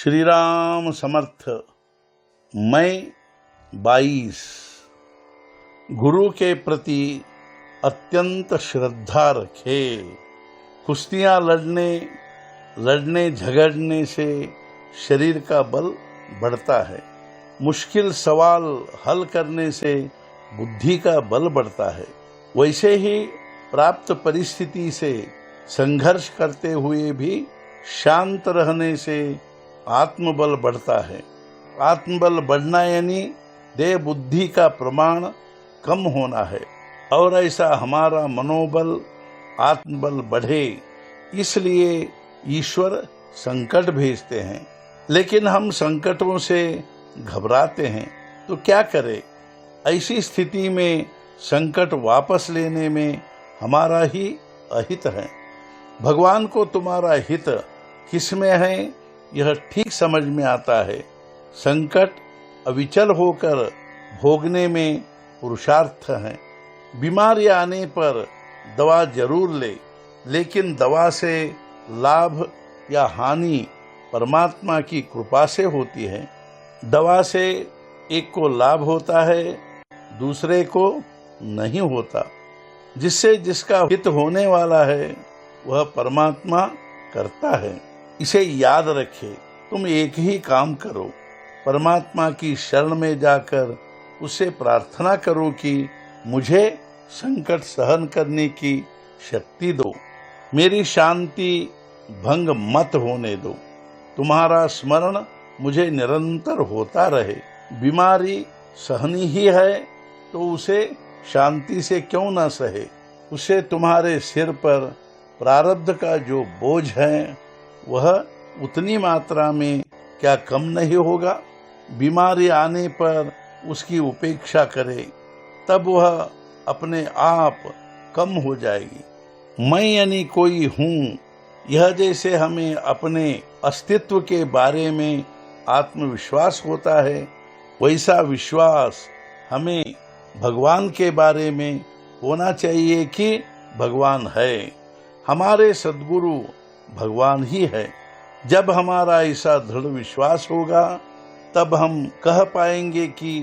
श्री राम समर्थ। मैं 22 गुरु के प्रति अत्यंत श्रद्धा रखे। कुश्तियाँ लड़ने झगड़ने से शरीर का बल बढ़ता है। मुश्किल सवाल हल करने से बुद्धि का बल बढ़ता है। वैसे ही प्राप्त परिस्थिति से संघर्ष करते हुए भी शांत रहने से आत्मबल बढ़ता है। आत्मबल बढ़ना यानी देह बुद्धि का प्रमाण कम होना है, और ऐसा हमारा मनोबल आत्मबल बढ़े इसलिए ईश्वर संकट भेजते हैं। लेकिन हम संकटों से घबराते हैं तो क्या करें? ऐसी स्थिति में संकट वापस लेने में हमारा ही अहित है। भगवान को तुम्हारा हित किसमें है यह ठीक समझ में आता है। संकट अविचल होकर भोगने में पुरुषार्थ है। बीमारी आने पर दवा जरूर ले, लेकिन दवा से लाभ या हानि परमात्मा की कृपा से होती है। दवा से एक को लाभ होता है, दूसरे को नहीं होता। जिससे जिसका हित होने वाला है वह परमात्मा करता है। इसे याद रखे। तुम एक ही काम करो, परमात्मा की शरण में जाकर उससे प्रार्थना करो कि मुझे संकट सहन करने की शक्ति दो, मेरी शांति भंग मत होने दो। तुम्हारा स्मरण मुझे निरंतर होता रहे। बीमारी सहनी ही है तो उसे शांति से क्यों न सहे। उसे तुम्हारे सिर पर प्रारब्ध का जो बोझ है वह उतनी मात्रा में क्या कम नहीं होगा। बीमारी आने पर उसकी उपेक्षा करे, तब वह अपने आप कम हो जाएगी। मैं यानी कोई हूँ, यह जैसे हमें अपने अस्तित्व के बारे में आत्मविश्वास होता है, वैसा विश्वास हमें भगवान के बारे में होना चाहिए कि भगवान है। हमारे सद्गुरु भगवान ही है। जब हमारा ऐसा दृढ़ विश्वास होगा तब हम कह पाएंगे कि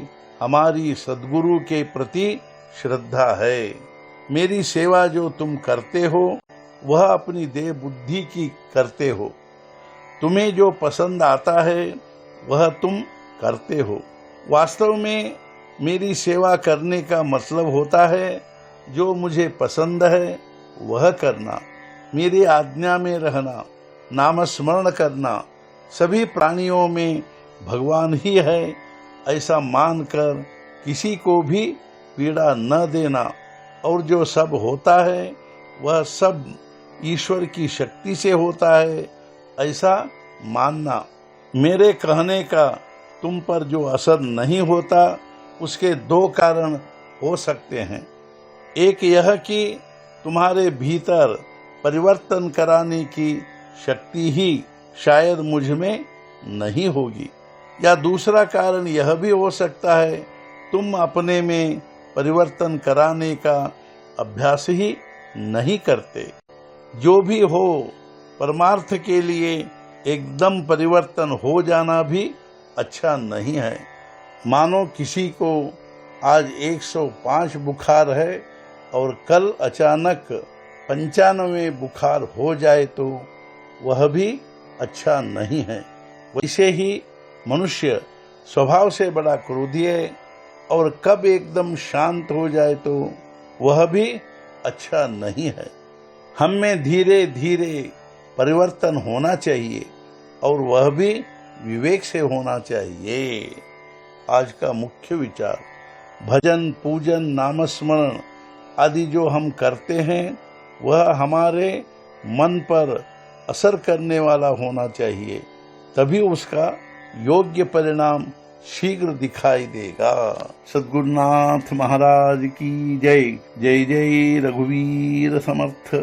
हमारी सद्गुरु के प्रति श्रद्धा है। मेरी सेवा जो तुम करते हो वह अपनी देह बुद्धि की करते हो। तुम्हें जो पसंद आता है वह तुम करते हो। वास्तव में मेरी सेवा करने का मतलब होता है जो मुझे पसंद है वह करना, मेरी आज्ञा में रहना, नाम स्मरण करना, सभी प्राणियों में भगवान ही है ऐसा मानकर किसी को भी पीड़ा न देना, और जो सब होता है वह सब ईश्वर की शक्ति से होता है ऐसा मानना। मेरे कहने का तुम पर जो असर नहीं होता उसके दो कारण हो सकते हैं। एक यह कि तुम्हारे भीतर परिवर्तन कराने की शक्ति ही शायद मुझ में नहीं होगी, या दूसरा कारण यह भी हो सकता है तुम अपने में परिवर्तन कराने का अभ्यास ही नहीं करते। जो भी हो, परमार्थ के लिए एकदम परिवर्तन हो जाना भी अच्छा नहीं है। मानो किसी को आज 105 बुखार है और कल अचानक 95 बुखार हो जाए तो वह भी अच्छा नहीं है। वैसे ही मनुष्य स्वभाव से बड़ा क्रोधी है, और कब एकदम शांत हो जाए तो वह भी अच्छा नहीं है। हम में धीरे धीरे परिवर्तन होना चाहिए, और वह भी विवेक से होना चाहिए। आज का मुख्य विचार, भजन पूजन नामस्मरण आदि जो हम करते हैं वह हमारे मन पर असर करने वाला होना चाहिए, तभी उसका योग्य परिणाम शीघ्र दिखाई देगा। सद्गुरुनाथ महाराज की जय। जय जय रघुवीर समर्थ।